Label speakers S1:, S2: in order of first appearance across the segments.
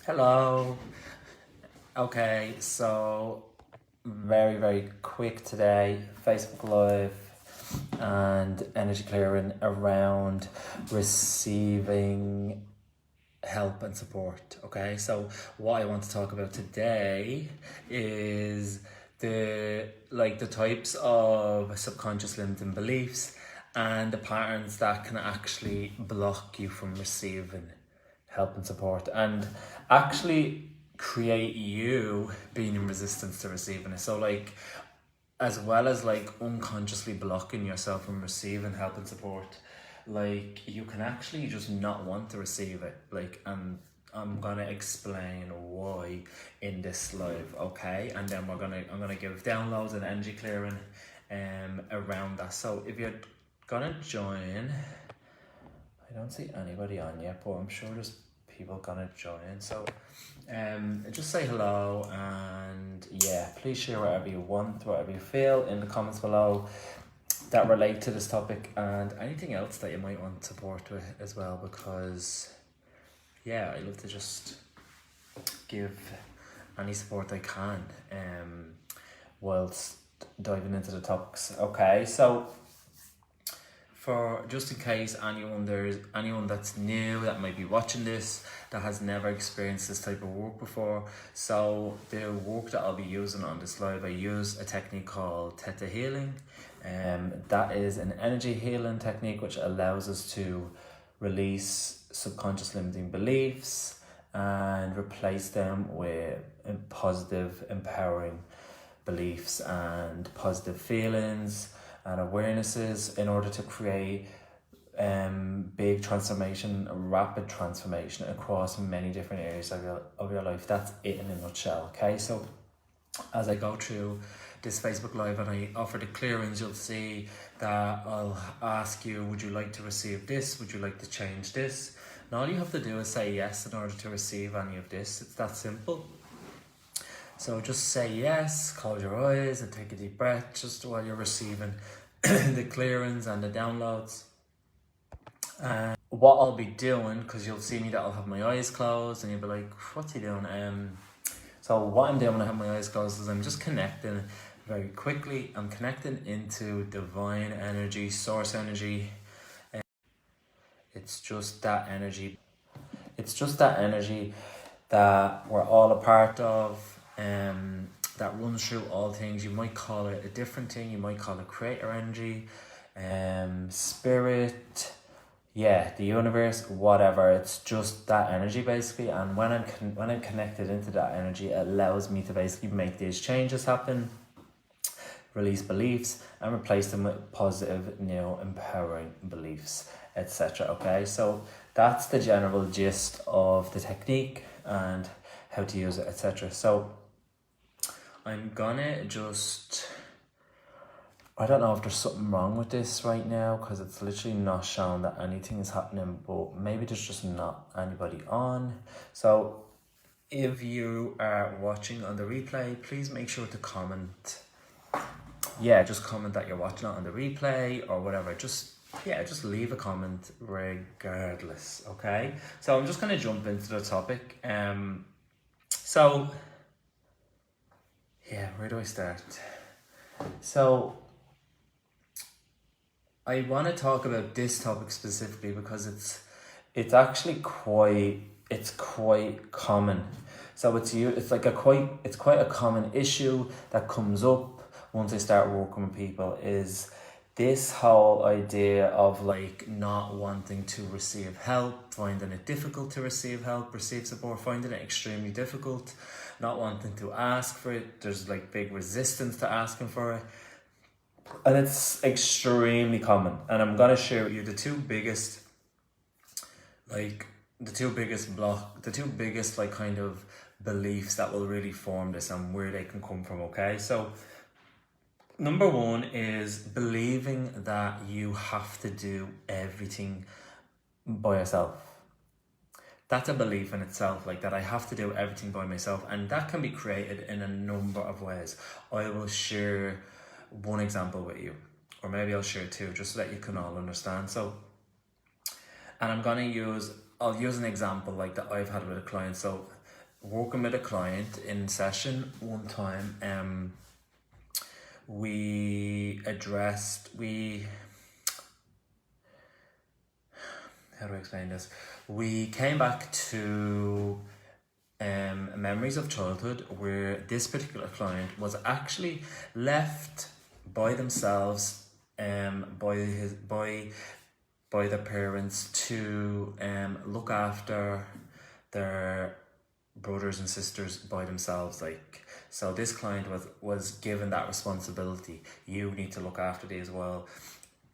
S1: Hello. Okay, so very quick today. Facebook Live and energy clearing around receiving help and support. Okay, so what I want to talk about today is the types of subconscious limiting beliefs and the patterns that can actually block you from receiving help and support, and actually create you being in resistance to receiving it. So as well as unconsciously blocking yourself from receiving help and support, you can actually just not want to receive it. And I'm gonna explain why in this live, okay? And then I'm gonna give downloads and energy clearing around that. So if you're gonna join, I don't see anybody on yet, but I'm sure there's people gonna join. So just say hello, and yeah, please share whatever you want, whatever you feel in the comments below that relate to this topic, and anything else that you might want support with as well, because yeah, I love to just give any support I can whilst diving into the topics. Okay, so for just in case there's anyone that's new that might be watching this that has never experienced this type of work before. So the work that I'll be using on this live, I use a technique called Theta Healing. That is an energy healing technique which allows us to release subconscious limiting beliefs and replace them with positive, empowering beliefs and positive feelings and awarenesses in order to create big transformation, rapid transformation across many different areas of your life. That's it in a nutshell. Okay, so as I go through this Facebook Live and I offer the clearings, you'll see that I'll ask you, would you like to receive this? Would you like to change this? And all you have to do is say yes in order to receive any of this. It's that simple. So just say yes, close your eyes and take a deep breath just while you're receiving the clearings and the downloads. And what I'll be doing, because you'll see me that I'll have my eyes closed and you'll be like, what's he doing? So what I'm doing when I have my eyes closed is I'm just connecting very quickly. I'm connecting into divine energy, source energy. It's just that energy. It's just that energy that we're all a part of, that runs through all things. You might call it a different thing. You might call it creator energy, spirit, the universe, whatever. It's just that energy basically. And when I'm connected into that energy, it allows me to basically make these changes happen, release beliefs, and replace them with positive, empowering beliefs, etc. Okay, so that's the general gist of the technique and how to use it, etc. So I'm gonna just, I don't know if there's something wrong with this right now because it's literally not showing that anything is happening, but maybe there's just not anybody on. So if you are watching on the replay, please make sure to comment. Just comment that you're watching it on the replay or whatever. Just leave a comment regardless, okay? So I'm just going to jump into the topic. Where do I start? So I want to talk about this topic specifically because it's actually quite common. So it's quite a common issue that comes up once I start working with people, is this whole idea of not wanting to receive help, finding it difficult to receive help, receive support, finding it extremely difficult, not wanting to ask for it. There's big resistance to asking for it. And it's extremely common. And I'm gonna share with you the two biggest kind of beliefs that will really form this and where they can come from, okay? So number one is believing that you have to do everything by yourself. That's a belief in itself, that I have to do everything by myself, and that can be created in a number of ways. I will share one example with you, or maybe I'll share two, just so that you can all understand. So, and I'll use an example that I've had with a client. So working with a client in session one time, how do I explain this? We came back to memories of childhood where this particular client was actually left by themselves, by their parents to look after their brothers and sisters by themselves. Like, so this client was given that responsibility. You need to look after these well.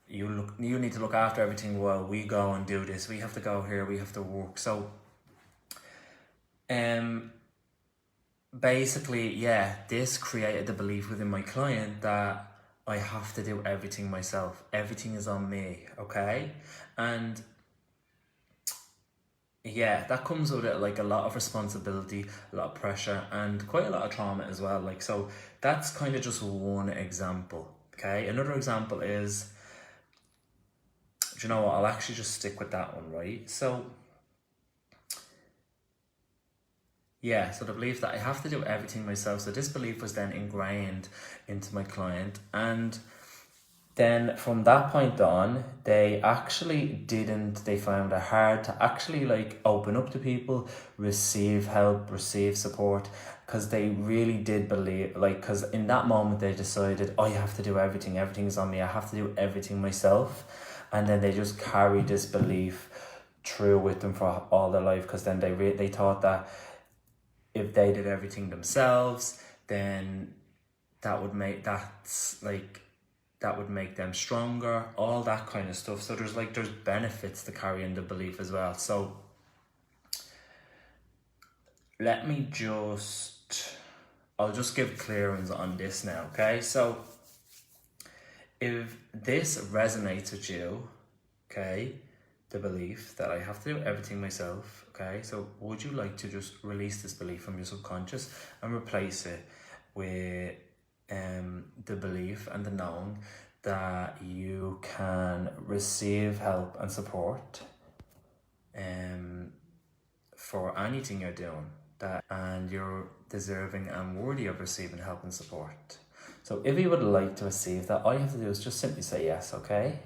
S1: You need to look after everything while we go and do this. We have to go here, we have to work. So basically, yeah, this created the belief within my client that I have to do everything myself. Everything is on me, okay? And yeah, that comes with it, like a lot of responsibility, a lot of pressure, and quite a lot of trauma as well. Like, so that's kind of just one example, okay? Another example is, do you know what? I'll actually just stick with that one, right? So yeah, so the belief that I have to do everything myself. So this belief was then ingrained into my client. And then from that point on, they found it hard to actually like open up to people, receive help, receive support, because they really did believe, like, because in that moment they decided, oh, you have to do everything, everything's on me, I have to do everything myself. And then they just carried this belief through with them for all their life, because then they thought that if they did everything themselves, then that would make them stronger, all that kind of stuff. So there's benefits to carrying the belief as well. So I'll just give clearance on this now, okay? So if this resonates with you, okay, the belief that I have to do everything myself, okay, so would you like to just release this belief from your subconscious and replace it with the belief and the knowing that you can receive help and support for anything you're doing, and you're deserving and worthy of receiving help and support. So if you would like to receive that, all you have to do is just simply say yes, okay?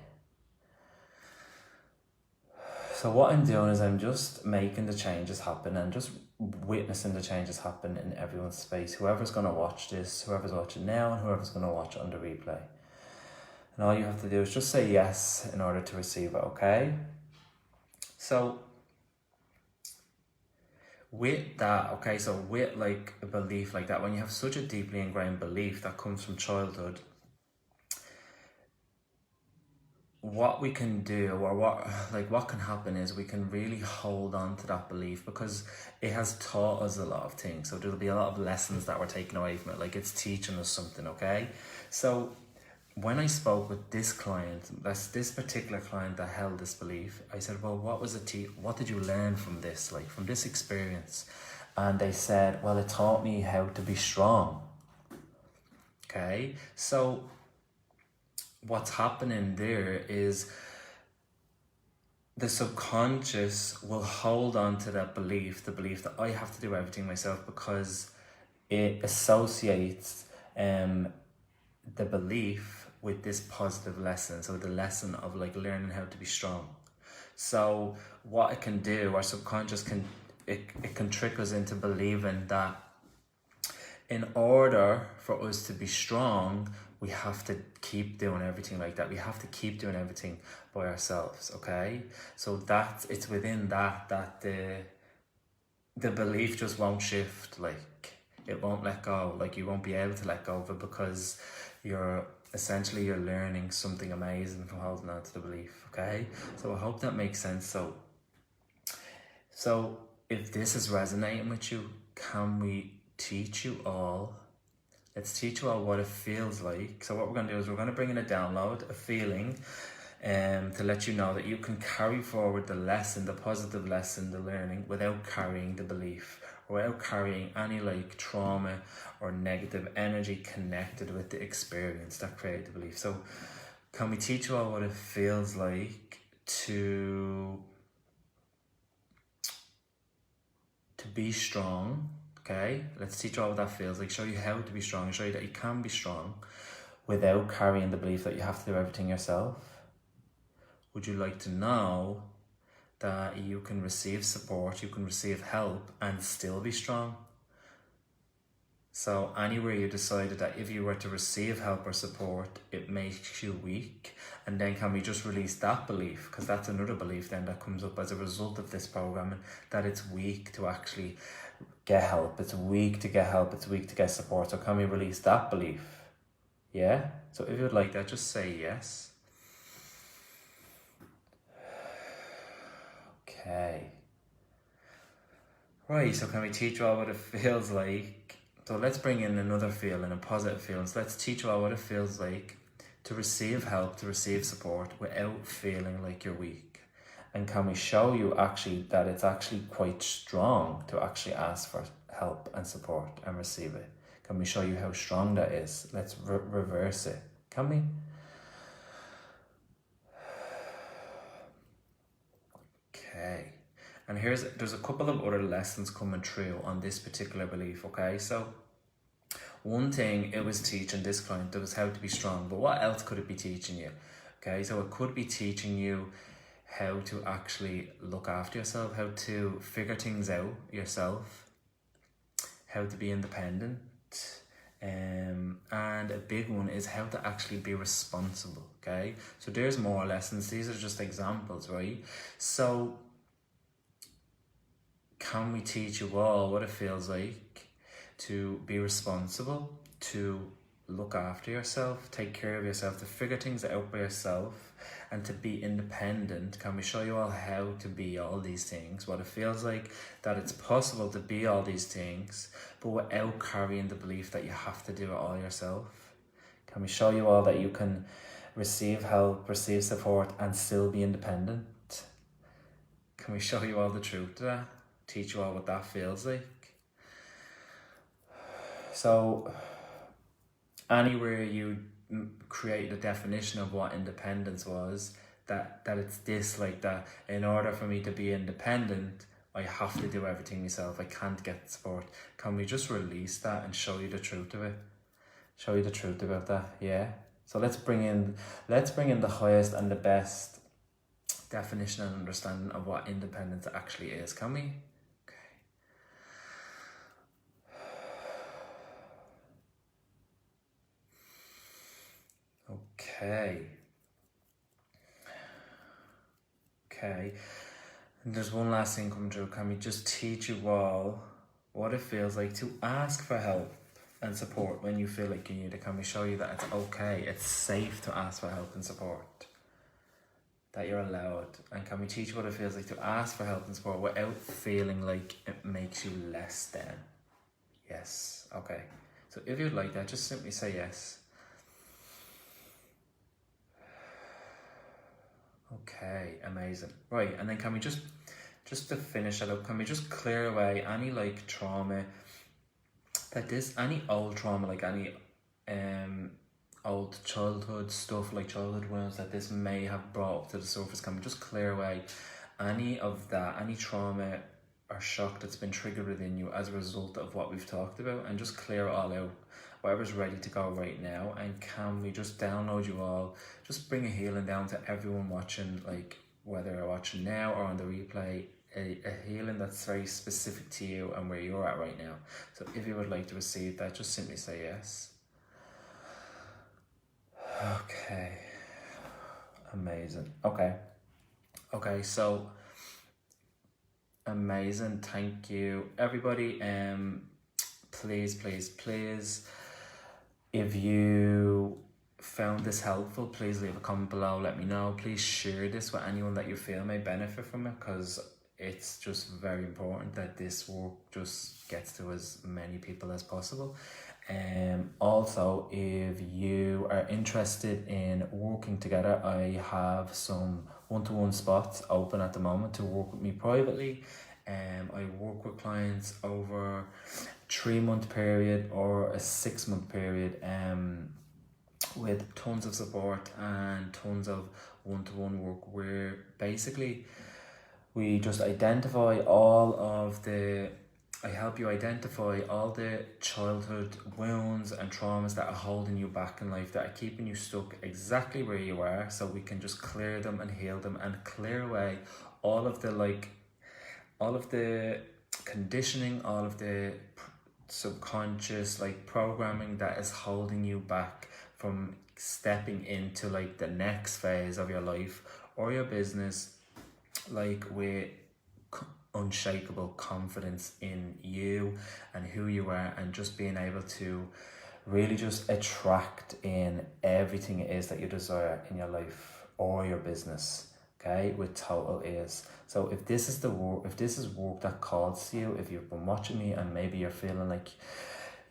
S1: So what I'm doing is I'm just making the changes happen and just witnessing the changes happen in everyone's space. Whoever's going to watch this, whoever's watching now, and whoever's going to watch on the replay. And all you have to do is just say yes in order to receive it, okay? So with that, okay, so with like a belief like that, when you have such a deeply ingrained belief that comes from childhood, what we can do, or what can happen is we can really hold on to that belief, because it has taught us a lot of things. So there'll be a lot of lessons that we're taking away from it, like it's teaching us something, okay? So when I spoke with this client, that's this particular client that held this belief, I said, well, what did you learn from this, like from this experience? And they said, well, it taught me how to be strong. Okay, so what's happening there is the subconscious will hold on to that belief, the belief that I have to do everything myself, because it associates the belief with this positive lesson. So the lesson of like learning how to be strong. So what it can do, our subconscious can trick us into believing that in order for us to be strong, we have to keep doing everything like that. We have to keep doing everything by ourselves, okay? So it's within that the belief just won't shift, like it won't let go, like you won't be able to let go of it, because you're learning something amazing from holding on to the belief, okay? So I hope that makes sense. So if this is resonating with you, can we teach you all? Let's teach you all what it feels like. So what we're going to do is we're going to bring in a download, a feeling, to let you know that you can carry forward the lesson, the positive lesson, the learning, without carrying the belief, or without carrying any like trauma or negative energy connected with the experience that created the belief. So can we teach you all what it feels like to be strong. Okay, let's teach you all what that feels like, show you how to be strong, show you that you can be strong without carrying the belief that you have to do everything yourself. Would you like to know that you can receive support, you can receive help and still be strong? So anywhere you decided that if you were to receive help or support, it makes you weak, and then can we just release that belief? Because that's another belief then that comes up as a result of this programming, that it's weak to actually get help, it's weak to get help, it's weak to get support. So can we release that belief? Yeah? So if you would like that, just say yes. Okay. Right, so can we teach you all what it feels like? So let's bring in another feeling, a positive feeling. So let's teach you all what it feels like to receive help, to receive support without feeling like you're weak. And can we show you actually that it's actually quite strong to actually ask for help and support and receive it? Can we show you how strong that is? Let's reverse it. Can we? Okay. And there's a couple of other lessons coming through on this particular belief, okay? So one thing it was teaching this client, that was how to be strong, but what else could it be teaching you? Okay, so it could be teaching you how to actually look after yourself, how to figure things out yourself, how to be independent, and a big one is how to actually be responsible, okay? So there's more lessons, these are just examples, right? So can we teach you all what it feels like to be responsible, to look after yourself, take care of yourself, to figure things out by yourself, and to be independent? Can we show you all how to be all these things, what it feels like, that it's possible to be all these things, but without carrying the belief that you have to do it all yourself? Can we show you all that you can receive help, receive support, and still be independent? Can we show you all the truth to that? Teach you all what that feels like? So anywhere you create a definition of what independence was, that it's this, like that in order for me to be independent, I have to do everything myself, I can't get support. Can we just release that and show you the truth of it? Show you the truth about that, yeah? So let's bring in the highest and the best definition and understanding of what independence actually is, can we? Okay. And there's one last thing coming through. Can we just teach you all what it feels like to ask for help and support when you feel like you need it? Can we show you that it's okay, it's safe to ask for help and support, that you're allowed? And can we teach you what it feels like to ask for help and support without feeling like it makes you less than? Yes. Okay. So if you'd like that, just simply say yes. Okay, amazing. Right, and then can we just to finish it up, can we just clear away any like trauma any old trauma, like any old childhood stuff, like childhood wounds that this may have brought up to the surface? Can we just clear away any of that, any trauma or shock that's been triggered within you as a result of what we've talked about, and just clear it all out, whatever's ready to go right now? And can we just download you all, just bring a healing down to everyone watching, like whether you're watching now or on the replay, a healing that's very specific to you and where you're at right now. So if you would like to receive that, just simply say yes. Okay, amazing. Okay, so amazing, thank you everybody. Please, if you found this helpful, please leave a comment below, let me know. Please share this with anyone that you feel may benefit from it, because it's just very important that this work just gets to as many people as possible. Also, if you are interested in working together, I have some one-to-one spots open at the moment to work with me privately. I work with clients over a 3-month period or a 6-month period, with tons of support and tons of one-to-one work, where basically we just identify all of the I help you identify all the childhood wounds and traumas that are holding you back in life, that are keeping you stuck exactly where you are, so we can just clear them and heal them and clear away all of the conditioning, all of the subconscious programming that is holding you back from stepping into the next phase of your life or your business with unshakable confidence in you and who you are, and just being able to really just attract in everything it is that you desire in your life or your business, okay, with total ease. So if this is work that calls to you, if you've been watching me and maybe you're feeling like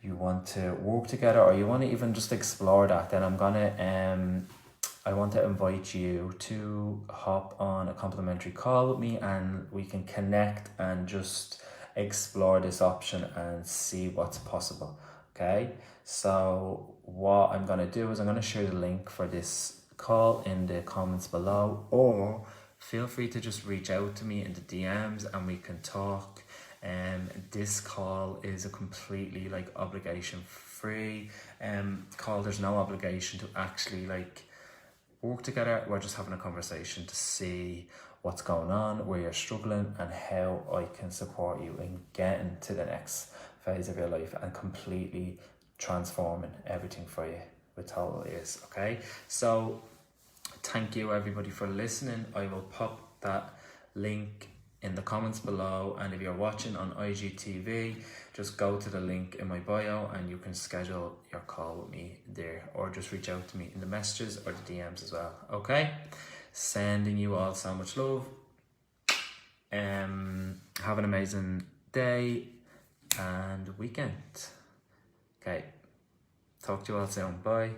S1: you want to work together, or you want to even just explore that, then I want to invite you to hop on a complimentary call with me, and we can connect and just explore this option and see what's possible. Okay, so what I'm going to do is I'm going to share the link for this call in the comments below, or feel free to just reach out to me in the DMs and we can talk. This call is a completely obligation free call. There's no obligation to actually work together. We're just having a conversation to see what's going on, where you're struggling, and how I can support you in getting to the next phase of your life and completely transforming everything for you with total ease. Okay, so thank you everybody for listening. I will pop that link in the comments below, and if you're watching on IGTV, just go to the link in my bio and you can schedule your call with me there, or just reach out to me in the messages or the DMs as well. Okay, sending you all so much love. Have an amazing day and weekend. Okay, talk to you all soon. Bye.